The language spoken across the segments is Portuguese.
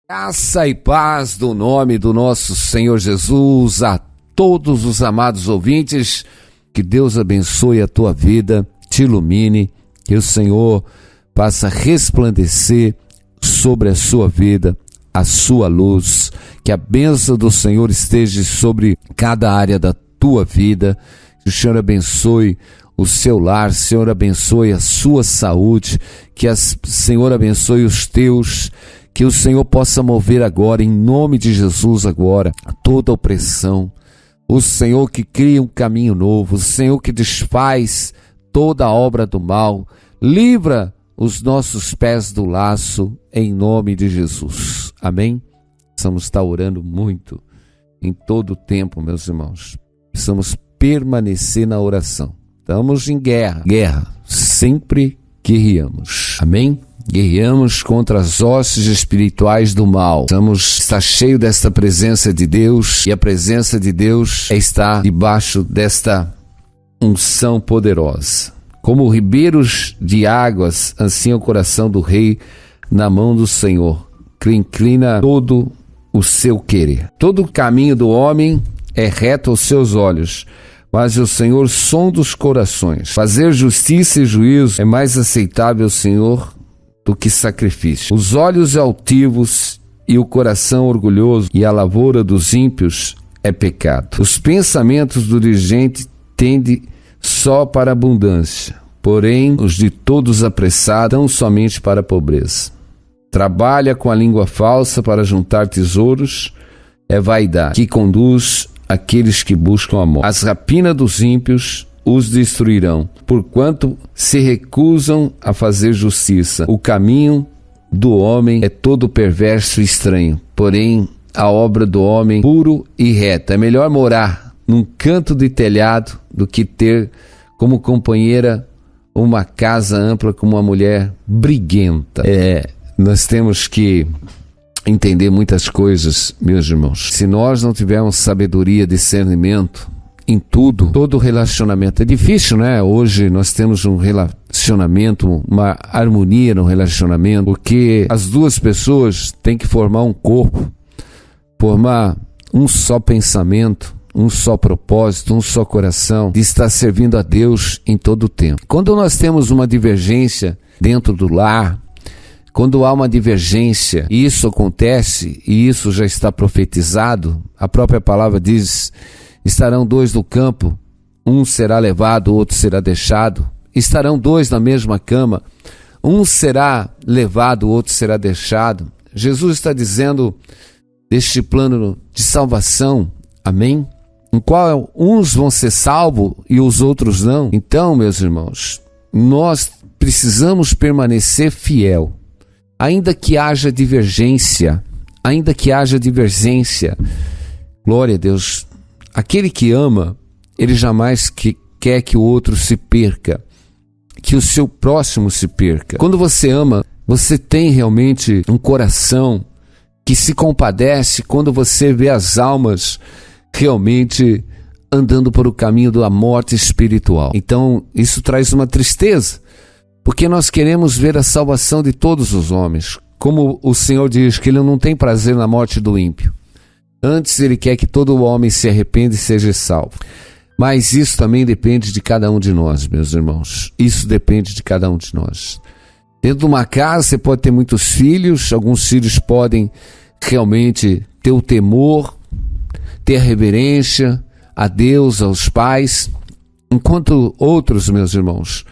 Graça e paz do nome do nosso Senhor Jesus a todos os amados ouvintes. Que Deus abençoe a tua vida, te ilumine, que o Senhor faça resplandecer sobre a sua vida a sua luz, que a bênção do Senhor esteja sobre cada área da tua vida, que o Senhor abençoe o seu lar, Senhor abençoe a sua saúde, que o Senhor abençoe os teus, que o Senhor possa mover agora, em nome de Jesus agora, toda opressão. O Senhor que cria um caminho novo, o Senhor que desfaz toda a obra do mal, livra os nossos pés do laço, em nome de Jesus. Amém? Precisamos estar orando muito, em todo o tempo, meus irmãos. Precisamos permanecer na oração. Estamos em guerra, sempre guerreamos. Amém? Guerreamos contra as hostes espirituais do mal. Precisamos estar cheio desta presença de Deus, e a presença de Deus é estar debaixo desta unção poderosa. Como ribeiros de águas, assim é o coração do rei na mão do Senhor, que inclina todo o seu querer. Todo o caminho do homem é reto aos seus olhos, mas o Senhor sonda os corações. Fazer justiça e juízo é mais aceitável ao Senhor do que sacrifício. Os olhos altivos e o coração orgulhoso, e a lavoura dos ímpios é pecado. Os pensamentos do diligente tendem só para a abundância, porém os de todos apressados tão somente para a pobreza. Trabalha com a língua falsa para juntar tesouros, é vaidade que conduz aqueles que buscam a morte. As rapinas dos ímpios os destruirão, porquanto se recusam a fazer justiça. O caminho do homem é todo perverso e estranho, porém a obra do homem puro e reta. É melhor morar num canto de telhado do que ter como companheira uma casa ampla com uma mulher briguenta. Nós temos que entender muitas coisas, meus irmãos. Se nós não tivermos sabedoria, discernimento em tudo, todo relacionamento é difícil, né? Hoje nós temos um relacionamento, uma harmonia no relacionamento, porque as duas pessoas têm que formar um corpo, formar um só pensamento, um só propósito, um só coração, de estar servindo a Deus em todo o tempo. Quando nós temos uma divergência dentro do lar, quando há uma divergência, e isso acontece, e isso já está profetizado, a própria palavra diz: estarão dois no campo, um será levado, o outro será deixado. Estarão dois na mesma cama, um será levado, o outro será deixado. Jesus está dizendo deste plano de salvação, amém? Em qual uns vão ser salvos e os outros não. Então, meus irmãos, nós precisamos permanecer fiel. Ainda que haja divergência, glória a Deus, aquele que ama, ele jamais quer que o outro se perca, que o seu próximo se perca. Quando você ama, você tem realmente um coração que se compadece quando você vê as almas realmente andando por o caminho da morte espiritual. Então, isso traz uma tristeza, porque nós queremos ver a salvação de todos os homens. Como o Senhor diz que Ele não tem prazer na morte do ímpio. Antes Ele quer que todo homem se arrependa e seja salvo. Mas isso também depende de cada um de nós, meus irmãos. Isso depende de cada um de nós. Dentro de uma casa você pode ter muitos filhos. Alguns filhos podem realmente ter o temor, ter a reverência a Deus, aos pais. Enquanto outros, meus irmãos,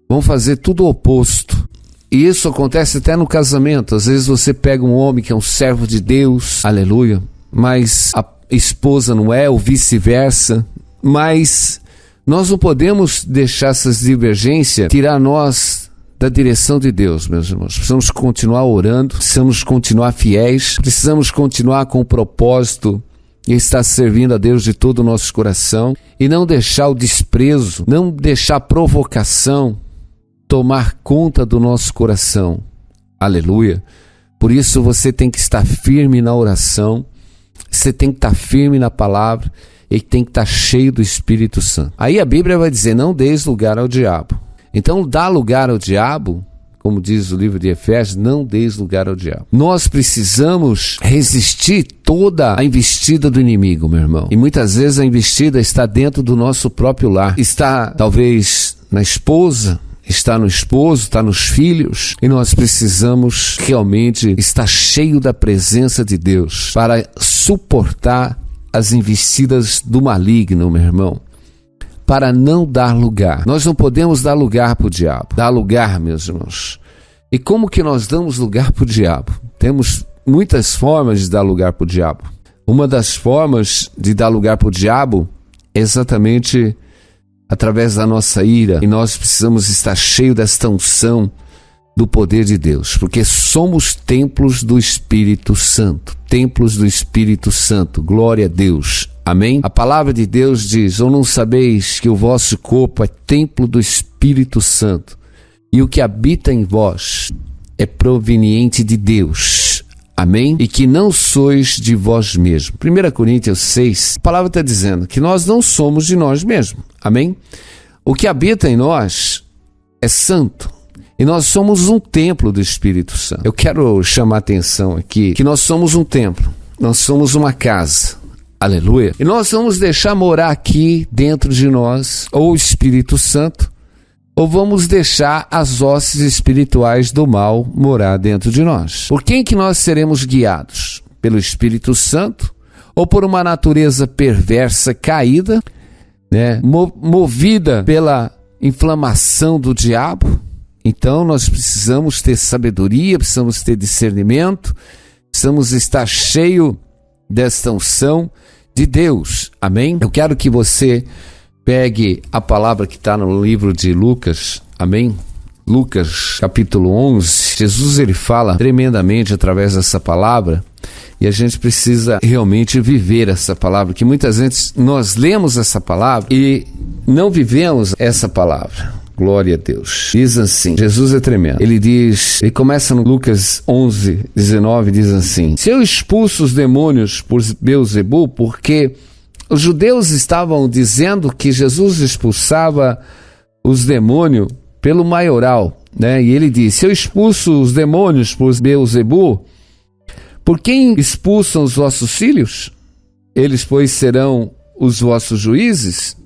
vão fazer tudo o oposto. E isso acontece até no casamento. Às vezes você pega um homem que é um servo de Deus, aleluia, mas a esposa não é, ou vice-versa. Mas nós não podemos deixar essas divergências tirar nós da direção de Deus, meus irmãos. Precisamos continuar orando, precisamos continuar fiéis, precisamos continuar com o propósito e estar servindo a Deus de todo o nosso coração, e não deixar o desprezo, não deixar a provocação tomar conta do nosso coração. Aleluia. Por isso você tem que estar firme na oração, você tem que estar firme na palavra e tem que estar cheio do Espírito Santo. Aí a Bíblia vai dizer: não deis lugar ao diabo. Então, dar lugar ao diabo, como diz o livro de Efésios, não deis lugar ao diabo. Nós precisamos resistir toda a investida do inimigo, meu irmão. E muitas vezes a investida está dentro do nosso próprio lar. Está talvez na esposa, está no esposo, está nos filhos, e nós precisamos realmente estar cheio da presença de Deus para suportar as investidas do maligno, meu irmão, para não dar lugar. Nós não podemos dar lugar para o diabo. Dar lugar, meus irmãos. E como que nós damos lugar para o diabo? Temos muitas formas de dar lugar para o diabo. Uma das formas de dar lugar para o diabo é exatamente através da nossa ira, e nós precisamos estar cheios desta unção do poder de Deus, porque somos templos do Espírito Santo, templos do Espírito Santo, glória a Deus, amém? A palavra de Deus diz: ou não sabeis que o vosso corpo é templo do Espírito Santo, e o que habita em vós é proveniente de Deus, amém? E que não sois de vós mesmos. 1 Coríntios 6, a palavra está dizendo que nós não somos de nós mesmos, amém? O que habita em nós é santo, e nós somos um templo do Espírito Santo. Eu quero chamar a atenção aqui que nós somos um templo, nós somos uma casa, aleluia, e nós vamos deixar morar aqui dentro de nós ou o Espírito Santo, ou vamos deixar as hostes espirituais do mal morar dentro de nós. Por quem que nós seremos guiados? Pelo Espírito Santo ou por uma natureza perversa caída, né? Movida pela inflamação do diabo? Então nós precisamos ter sabedoria, precisamos ter discernimento, precisamos estar cheio desta unção de Deus, amém? Eu quero que você pegue a palavra que está no livro de Lucas, amém? Lucas, capítulo 11. Jesus, ele fala tremendamente através dessa palavra, e a gente precisa realmente viver essa palavra, que muitas vezes nós lemos essa palavra e não vivemos essa palavra. Glória a Deus. Diz assim, Jesus é tremendo. Ele começa no Lucas 11, 19, diz assim: se eu expulso os demônios por Beelzebul, porque os judeus estavam dizendo que Jesus expulsava os demônios pelo maioral, né? E ele diz: se eu expulso os demônios por Beelzebul, por quem expulsam os vossos filhos? Eles, pois, serão os vossos juízes?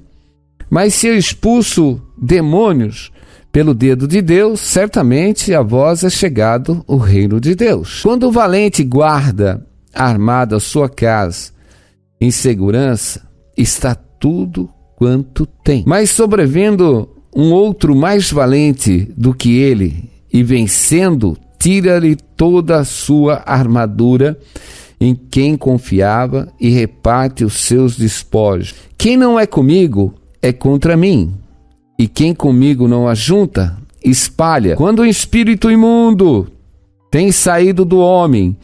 Mas se eu expulso demônios pelo dedo de Deus, certamente a vós é chegado o reino de Deus. Quando o valente guarda armado a sua casa em segurança, está tudo quanto tem. Mas sobrevindo um outro mais valente do que ele, e vencendo, tira-lhe toda a sua armadura em quem confiava e reparte os seus despojos. Quem não é comigo é contra mim, e quem comigo não ajunta, espalha. Quando o espírito imundo tem saído do homem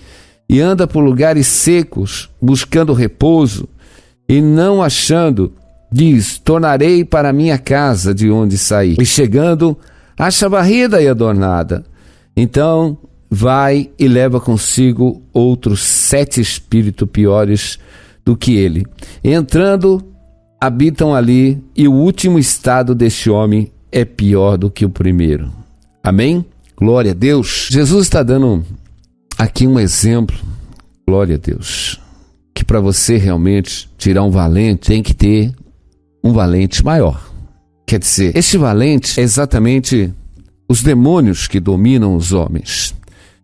e anda por lugares secos, buscando repouso, e não achando, diz: tornarei para minha casa de onde saí. E chegando, acha varrida e adornada. Então vai e leva consigo outros 7 espíritos piores do que ele. Entrando, habitam ali, e o último estado deste homem é pior do que o primeiro. Amém? Glória a Deus. Jesus está dando aqui um exemplo, glória a Deus, que para você realmente tirar um valente, tem que ter um valente maior. Quer dizer, este valente é exatamente os demônios que dominam os homens.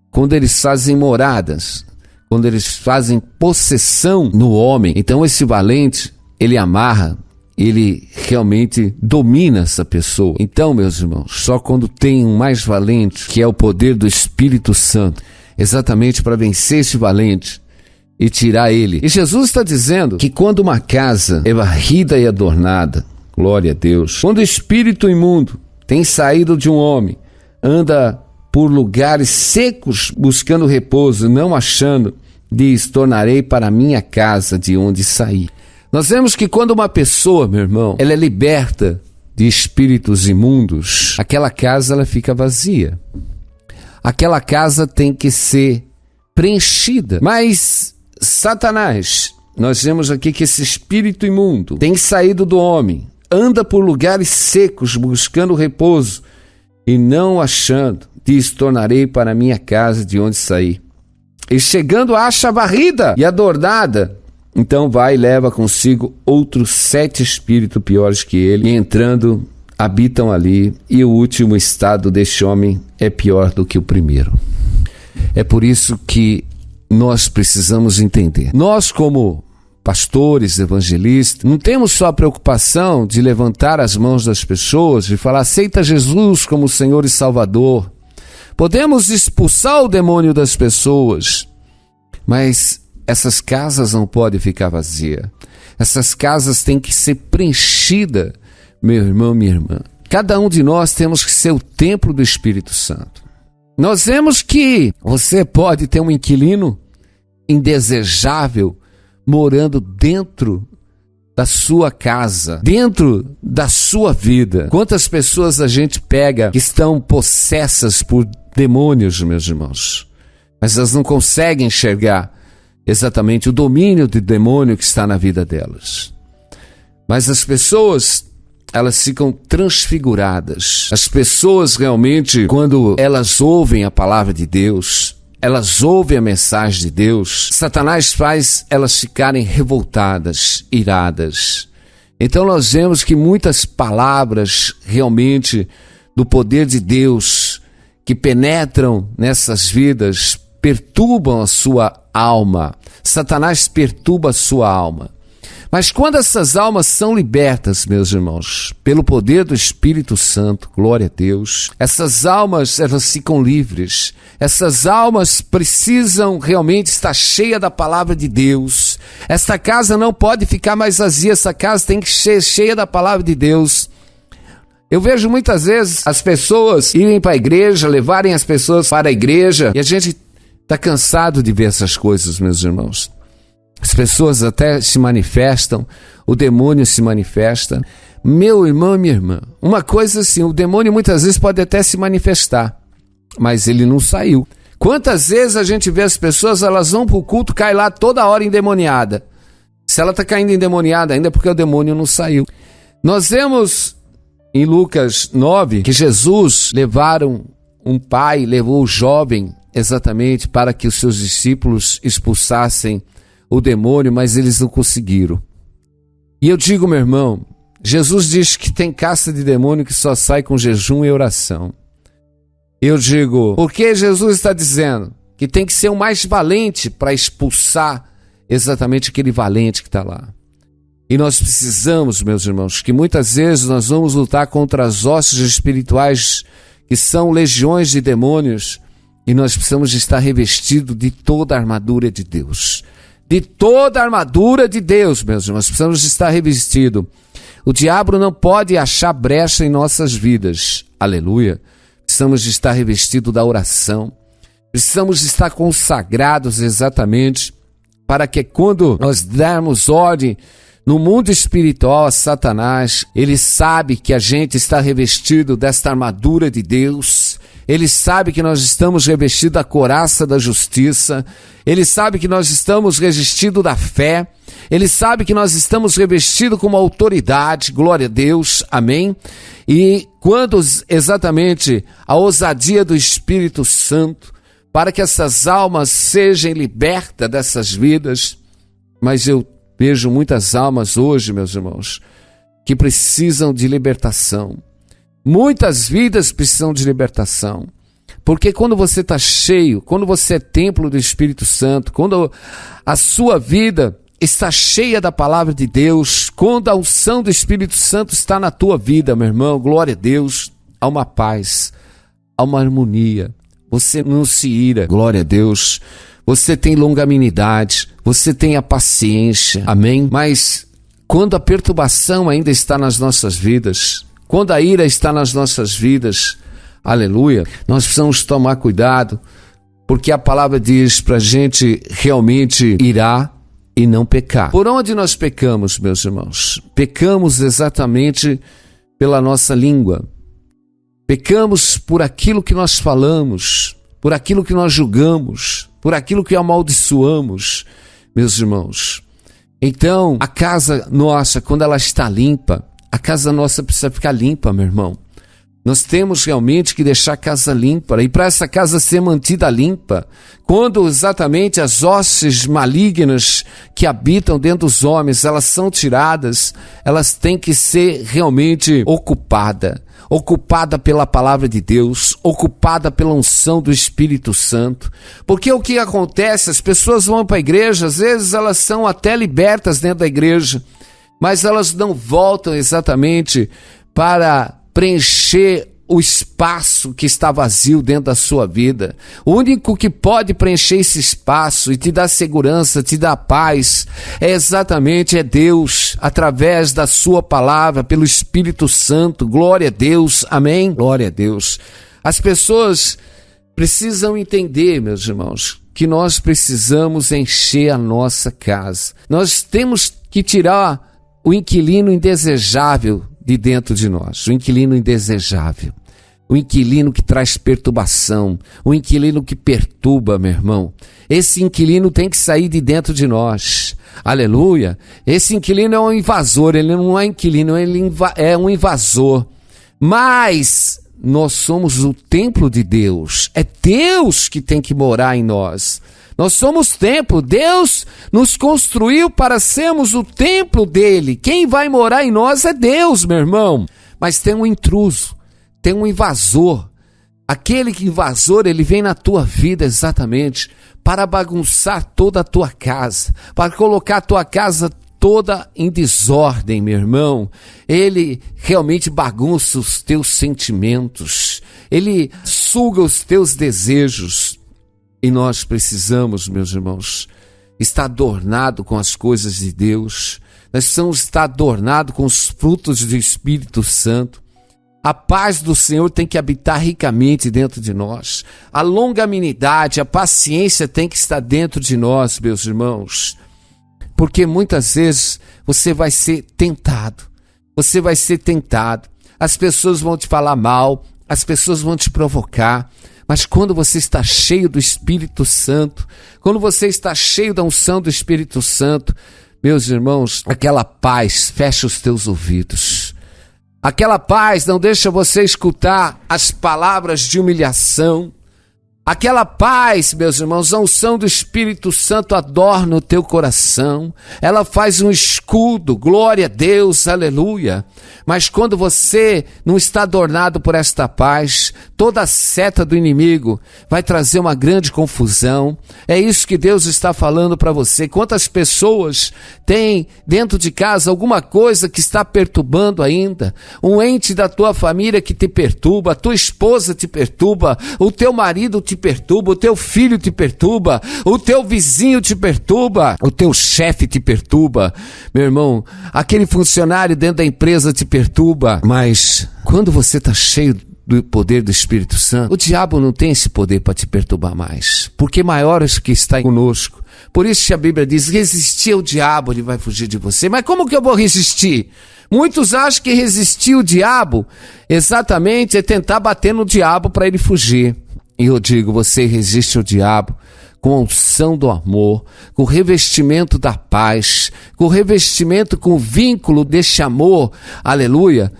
Quando eles fazem moradas, quando eles fazem possessão no homem, então esse valente, ele amarra, ele realmente domina essa pessoa. Então, meus irmãos, só quando tem um mais valente, que é o poder do Espírito Santo, exatamente para vencer esse valente e tirar ele. E Jesus está dizendo que quando uma casa é varrida e adornada, glória a Deus, quando o espírito imundo tem saído de um homem, anda por lugares secos buscando repouso, não achando, diz: tornarei para minha casa de onde saí. Nós vemos que quando uma pessoa, meu irmão, ela é liberta de espíritos imundos, aquela casa ela fica vazia. Aquela casa tem que ser preenchida. Mas Satanás, nós vemos aqui que esse espírito imundo tem saído do homem, anda por lugares secos buscando repouso E não achando, diz, tornarei para minha casa de onde saí. E chegando acha varrida e adornada. Então vai e leva consigo outros 7 espíritos piores que ele. E entrando, habitam ali. E o último estado deste homem é pior do que o primeiro. É por isso que nós precisamos entender. Nós, como pastores, evangelistas, não temos só a preocupação de levantar as mãos das pessoas, de falar, aceita Jesus como Senhor e Salvador. Podemos expulsar o demônio das pessoas, mas essas casas não podem ficar vazias. Essas casas têm que ser preenchidas, meu irmão, minha irmã. Cada um de nós temos que ser o templo do Espírito Santo. Nós vemos que você pode ter um inquilino indesejável morando dentro da sua casa, dentro da sua vida. Quantas pessoas a gente pega que estão possessas por demônios, meus irmãos, mas elas não conseguem enxergar exatamente o domínio do demônio que está na vida delas. Mas as pessoas, elas ficam transfiguradas. As pessoas realmente, quando elas ouvem a palavra de Deus, elas ouvem a mensagem de Deus, Satanás faz elas ficarem revoltadas, iradas. Então nós vemos que muitas palavras realmente do poder de Deus que penetram nessas vidas perturbam a sua alma. Satanás perturba a sua alma. Mas quando essas almas são libertas, meus irmãos, pelo poder do Espírito Santo, glória a Deus, essas almas, elas ficam livres. Essas almas precisam realmente estar cheias da palavra de Deus. Esta casa não pode ficar mais vazia, essa casa tem que ser cheia da palavra de Deus. Eu vejo muitas vezes as pessoas irem para a igreja, levarem as pessoas para a igreja, e a gente está cansado de ver essas coisas, meus irmãos. As pessoas até se manifestam, o demônio se manifesta. Meu irmão e minha irmã, uma coisa assim, o demônio muitas vezes pode até se manifestar, mas ele não saiu. Quantas vezes a gente vê as pessoas, elas vão para o culto, cai lá toda hora endemoniada. Se ela está caindo endemoniada ainda é porque o demônio não saiu. Nós vemos em Lucas 9 que Jesus um pai levou o jovem exatamente para que os seus discípulos expulsassem o demônio, mas eles não conseguiram. E eu digo, meu irmão, Jesus diz que tem casta de demônio que só sai com jejum e oração. Eu digo, por que Jesus está dizendo que tem que ser o mais valente para expulsar exatamente aquele valente que está lá? E nós precisamos, meus irmãos, que muitas vezes nós vamos lutar contra as hostes espirituais que são legiões de demônios, e nós precisamos estar revestidos de toda a armadura de Deus. De toda a armadura de Deus, meus irmãos, precisamos estar revestidos. O diabo não pode achar brecha em nossas vidas. Aleluia. Precisamos estar revestidos da oração. Precisamos estar consagrados exatamente para que quando nós dermos ordem no mundo espiritual a Satanás, ele sabe que a gente está revestido desta armadura de Deus. Ele sabe que nós estamos revestidos da couraça da justiça. Ele sabe que nós estamos revestidos da fé. Ele sabe que nós estamos revestidos com uma autoridade, glória a Deus, amém? E quando exatamente a ousadia do Espírito Santo, para que essas almas sejam libertas dessas vidas, mas eu vejo muitas almas hoje, meus irmãos, que precisam de libertação. Muitas vidas precisam de libertação. Porque quando você está cheio, quando você é templo do Espírito Santo, quando a sua vida está cheia da palavra de Deus, quando a unção do Espírito Santo está na tua vida, meu irmão, glória a Deus, há uma paz, há uma harmonia. Você não se ira, glória a Deus. Você tem longanimidade, você tem a paciência, amém? Mas quando a perturbação ainda está nas nossas vidas, quando a ira está nas nossas vidas, aleluia, nós precisamos tomar cuidado, porque a palavra diz para a gente realmente irar e não pecar. Por onde nós pecamos, meus irmãos? Pecamos exatamente pela nossa língua. Pecamos por aquilo que nós falamos, por aquilo que nós julgamos, por aquilo que amaldiçoamos, meus irmãos. Então, a casa nossa, quando ela está limpa, a casa nossa precisa ficar limpa, meu irmão. Nós temos realmente que deixar a casa limpa, e para essa casa ser mantida limpa, quando exatamente as hostes malignas que habitam dentro dos homens, elas são tiradas, elas têm que ser realmente ocupada pela palavra de Deus, ocupada pela unção do Espírito Santo. Porque o que acontece, as pessoas vão para a igreja, às vezes elas são até libertas dentro da igreja, mas elas não voltam exatamente para preencher o espaço que está vazio dentro da sua vida. O único que pode preencher esse espaço e te dar segurança, te dar paz, é Deus, através da sua palavra, pelo Espírito Santo. Glória a Deus, amém? Glória a Deus. As pessoas precisam entender, meus irmãos, que nós precisamos encher a nossa casa. Nós temos que tirar o inquilino indesejável de dentro de nós, o inquilino indesejável, o inquilino que traz perturbação, o inquilino que perturba, meu irmão. Esse inquilino tem que sair de dentro de nós, aleluia. Esse inquilino é um invasor, ele não é inquilino, ele é um invasor, mas nós somos o templo de Deus, é Deus que tem que morar em nós. Nós somos templo, Deus nos construiu para sermos o templo dele. Quem vai morar em nós é Deus, meu irmão. Mas tem um intruso, tem um invasor. Aquele invasor, ele vem na tua vida exatamente para bagunçar toda a tua casa, para colocar a tua casa toda em desordem, meu irmão. Ele realmente bagunça os teus sentimentos, ele suga os teus desejos. E nós precisamos, meus irmãos, estar adornado com as coisas de Deus. Nós precisamos estar adornado com os frutos do Espírito Santo. A paz do Senhor tem que habitar ricamente dentro de nós. A longanimidade, a paciência tem que estar dentro de nós, meus irmãos. Porque muitas vezes você vai ser tentado. Você vai ser tentado. As pessoas vão te falar mal, as pessoas vão te provocar. Mas quando você está cheio do Espírito Santo, quando você está cheio da unção do Espírito Santo, meus irmãos, aquela paz fecha os teus ouvidos. Aquela paz não deixa você escutar as palavras de humilhação. Aquela paz, meus irmãos, a unção do Espírito Santo adorna o teu coração. Ela faz um escudo, glória a Deus, aleluia. Mas quando você não está adornado por esta paz, toda a seta do inimigo vai trazer uma grande confusão. É isso que Deus está falando para você. Quantas pessoas têm dentro de casa alguma coisa que está perturbando ainda? Um ente da tua família que te perturba, a tua esposa te perturba, o teu marido te perturba, o teu filho te perturba, o teu vizinho te perturba, o teu chefe te perturba, meu irmão, aquele funcionário dentro da empresa te perturba. Mas quando você está cheio do poder do Espírito Santo, o diabo não tem esse poder para te perturbar mais, porque maior é o que está conosco. Por isso que a Bíblia diz: resistir ao diabo, ele vai fugir de você. Mas como que eu vou resistir? Muitos acham que resistir ao diabo exatamente é tentar bater no diabo para ele fugir. E eu digo, você resiste ao diabo com a unção do amor, com o revestimento da paz, com o revestimento, com o vínculo deste amor, aleluia,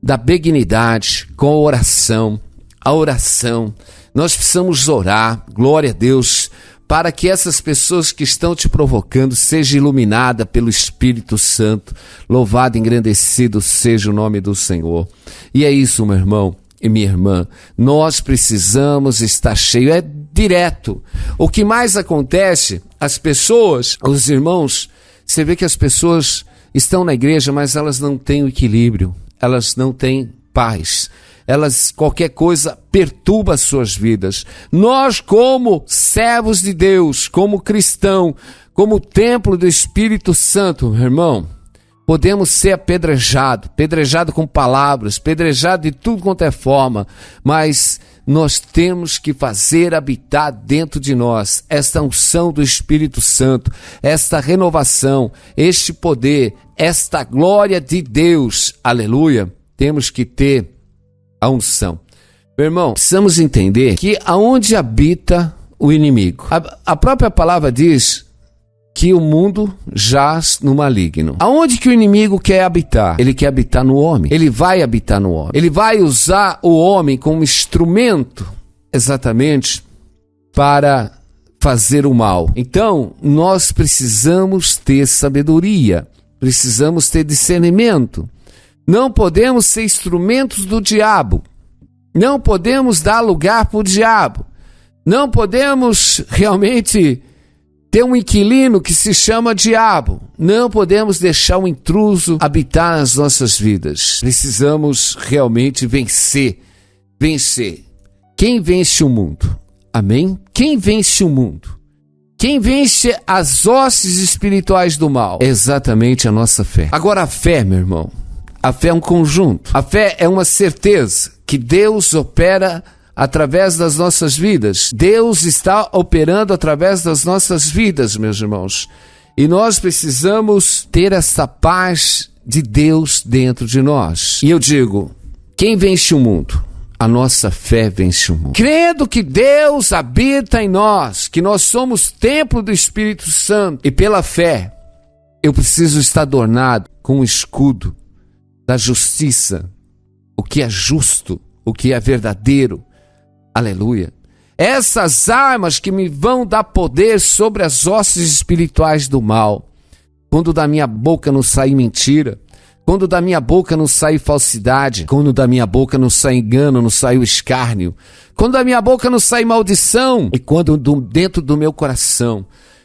da benignidade, com a oração. A oração, nós precisamos orar, glória a Deus, para que essas pessoas que estão te provocando sejam iluminadas pelo Espírito Santo. Louvado e engrandecido seja o nome do Senhor. E é isso, meu irmão e minha irmã, nós precisamos estar cheio, é direto. O que mais acontece, as pessoas, os irmãos, você vê que as pessoas estão na igreja, mas elas não têm o equilíbrio, elas não têm paz, elas, qualquer coisa perturba as suas vidas. Nós, como servos de Deus, como cristão, como templo do Espírito Santo, meu irmão, podemos ser apedrejado com palavras, apedrejado de tudo quanto é forma, mas nós temos que fazer habitar dentro de nós esta unção do Espírito Santo, esta renovação, este poder, esta glória de Deus, aleluia. Temos que ter a unção. Meu irmão, precisamos entender que aonde habita o inimigo, a própria palavra diz que o mundo jaz no maligno. Aonde que o inimigo quer habitar? Ele quer habitar no homem. Ele vai habitar no homem. Ele vai usar o homem como instrumento, exatamente, para fazer o mal. Então, nós precisamos ter sabedoria, precisamos ter discernimento. Não podemos ser instrumentos do diabo. Não podemos dar lugar para o diabo. Não podemos realmente ter um inquilino que se chama diabo. Não podemos deixar o intruso habitar nas nossas vidas. Precisamos realmente vencer. Vencer. Quem vence o mundo? Amém? Quem vence o mundo? Quem vence as hostes espirituais do mal? É exatamente a nossa fé. Agora a fé, meu irmão, a fé é um conjunto. A fé é uma certeza que Deus opera através das nossas vidas. Deus está operando através das nossas vidas, meus irmãos. E nós precisamos ter essa paz de Deus dentro de nós. E eu digo, quem vence o mundo? A nossa fé vence o mundo. Crendo que Deus habita em nós, que nós somos templo do Espírito Santo. E pela fé, eu preciso estar adornado com o escudo da justiça, o que é justo, o que é verdadeiro. Aleluia. Essas armas que me vão dar poder sobre as hostes espirituais do mal. Quando da minha boca não sair mentira, quando da minha boca não sair falsidade, quando da minha boca não sair engano, não sair o escárnio, quando da minha boca não sair maldição, e quando dentro do meu coração,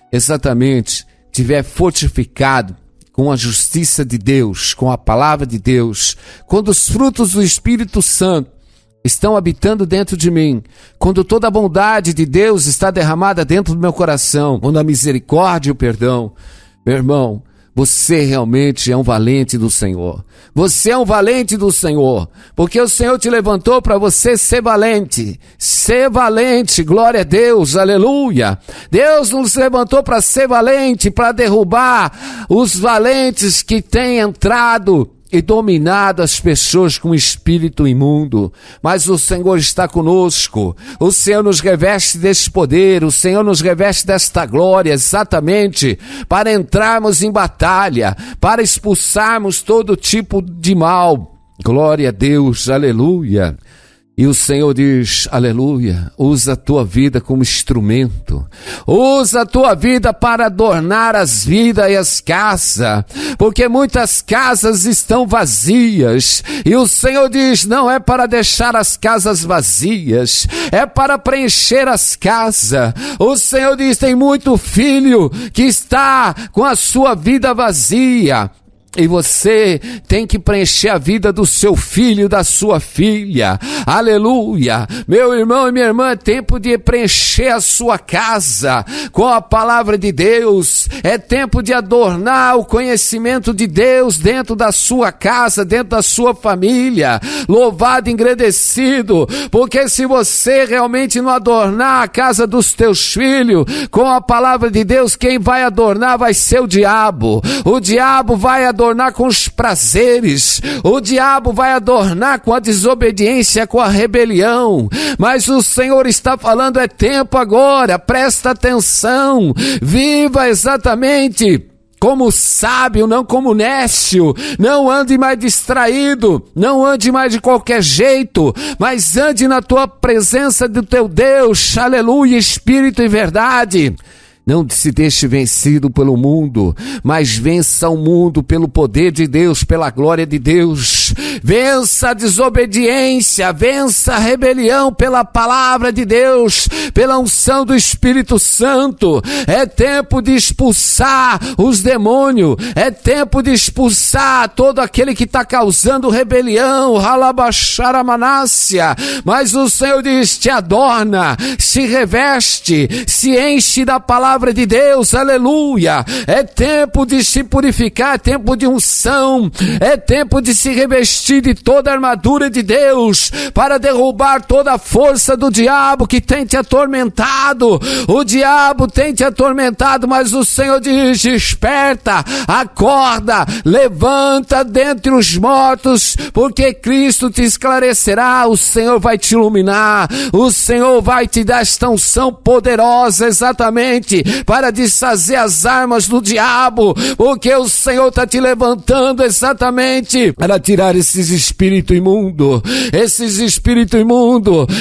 exatamente, tiver fortificado com a justiça de Deus, com a palavra de Deus, quando os frutos do Espírito Santo estão habitando dentro de mim, quando toda a bondade de Deus está derramada dentro do meu coração, quando a misericórdia e o perdão, meu irmão, você realmente é um valente do Senhor. Você é um valente do Senhor, porque o Senhor te levantou para você ser valente. Ser valente, glória a Deus, aleluia. Deus nos levantou para ser valente, para derrubar os valentes que têm entrado e dominado as pessoas com espírito imundo. Mas o Senhor está conosco. O Senhor nos reveste deste poder. O Senhor nos reveste desta glória, exatamente para entrarmos em batalha, para expulsarmos todo tipo de mal. Glória a Deus, aleluia. E o Senhor diz, aleluia, usa a tua vida como instrumento. Usa a tua vida para adornar as vidas e as casas. Porque muitas casas estão vazias. E o Senhor diz, não é para deixar as casas vazias. É para preencher as casas. O Senhor diz, tem muito filho que está com a sua vida vazia. E você tem que preencher a vida do seu filho, da sua filha. Aleluia. Meu irmão e minha irmã, é tempo de preencher a sua casa com a palavra de Deus. É tempo de adornar o conhecimento de Deus dentro da sua casa, dentro da sua família. Louvado e engrandecido, porque se você realmente não adornar a casa dos teus filhos com a palavra de Deus, quem vai adornar vai ser o diabo. O diabo vai adornar com os prazeres, o diabo vai adornar com a desobediência, com a rebelião, mas o Senhor está falando, é tempo agora, presta atenção, viva exatamente como sábio, não como nécio, não ande mais distraído, não ande mais de qualquer jeito, mas ande na tua presença do teu Deus, aleluia, espírito e verdade. Não se deixe vencido pelo mundo, mas vença o mundo pelo poder de Deus, pela glória de Deus. Vença a desobediência, vença a rebelião pela palavra de Deus, pela unção do Espírito Santo. É tempo de expulsar os demônios, é tempo de expulsar todo aquele que está causando rebelião, ralabaxaramanácia. Mas o Senhor diz, te adorna, se reveste, se enche da palavra de Deus, aleluia. É tempo de se purificar, é tempo de unção, é tempo de se revestir revestir de toda a armadura de Deus, para derrubar toda a força do diabo que tem te atormentado. O diabo tem te atormentado, mas o Senhor diz: desperta, acorda, levanta dentre os mortos, porque Cristo te esclarecerá. O Senhor vai te iluminar, o Senhor vai te dar esta unção poderosa exatamente para desfazer as armas do diabo, porque o Senhor está te levantando exatamente para tirar esses espíritos imundos,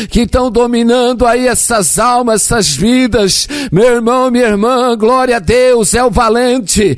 que estão dominando aí essas almas, essas vidas. Meu irmão, minha irmã, glória a Deus, é o valente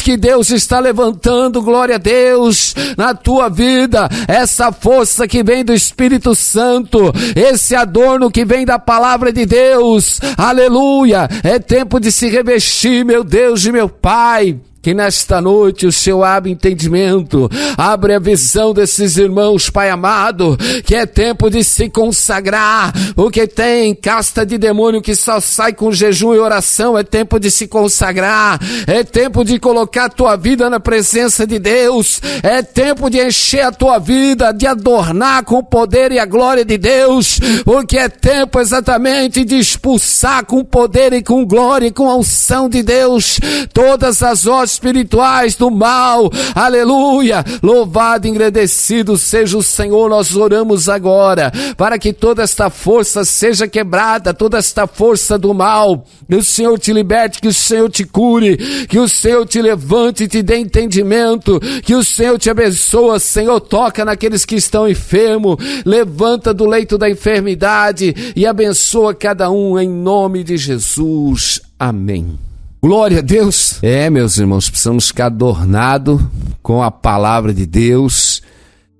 que Deus está levantando, glória a Deus, na tua vida, essa força que vem do Espírito Santo, esse adorno que vem da palavra de Deus, aleluia. É tempo de se revestir, meu Deus e meu Pai. Que nesta noite o Senhor abre entendimento, abre a visão desses irmãos, Pai amado, que é tempo de se consagrar, porque tem casta de demônio que só sai com jejum e oração. É tempo de se consagrar, é tempo de colocar a tua vida na presença de Deus, é tempo de encher a tua vida, de adornar com o poder e a glória de Deus, porque é tempo exatamente de expulsar com poder e com glória e com a unção de Deus todas as hostes espirituais do mal, aleluia. Louvado e engrandecido seja o Senhor. Nós oramos agora para que toda esta força seja quebrada, toda esta força do mal, que o Senhor te liberte, que o Senhor te cure, que o Senhor te levante e te dê entendimento, que o Senhor te abençoe. Senhor, toca naqueles que estão enfermos, levanta do leito da enfermidade e abençoa cada um em nome de Jesus, amém. Glória a Deus. Meus irmãos, precisamos ficar adornados com a palavra de Deus,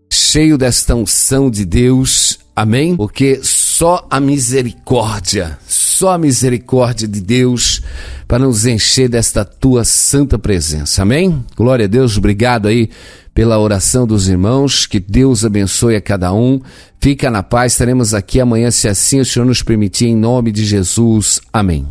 cheio desta unção de Deus, amém? Porque só a misericórdia de Deus para nos encher desta tua santa presença, amém? Glória a Deus, obrigado aí pela oração dos irmãos, que Deus abençoe a cada um. Fica na paz, estaremos aqui amanhã se assim o Senhor nos permitir, em nome de Jesus, amém.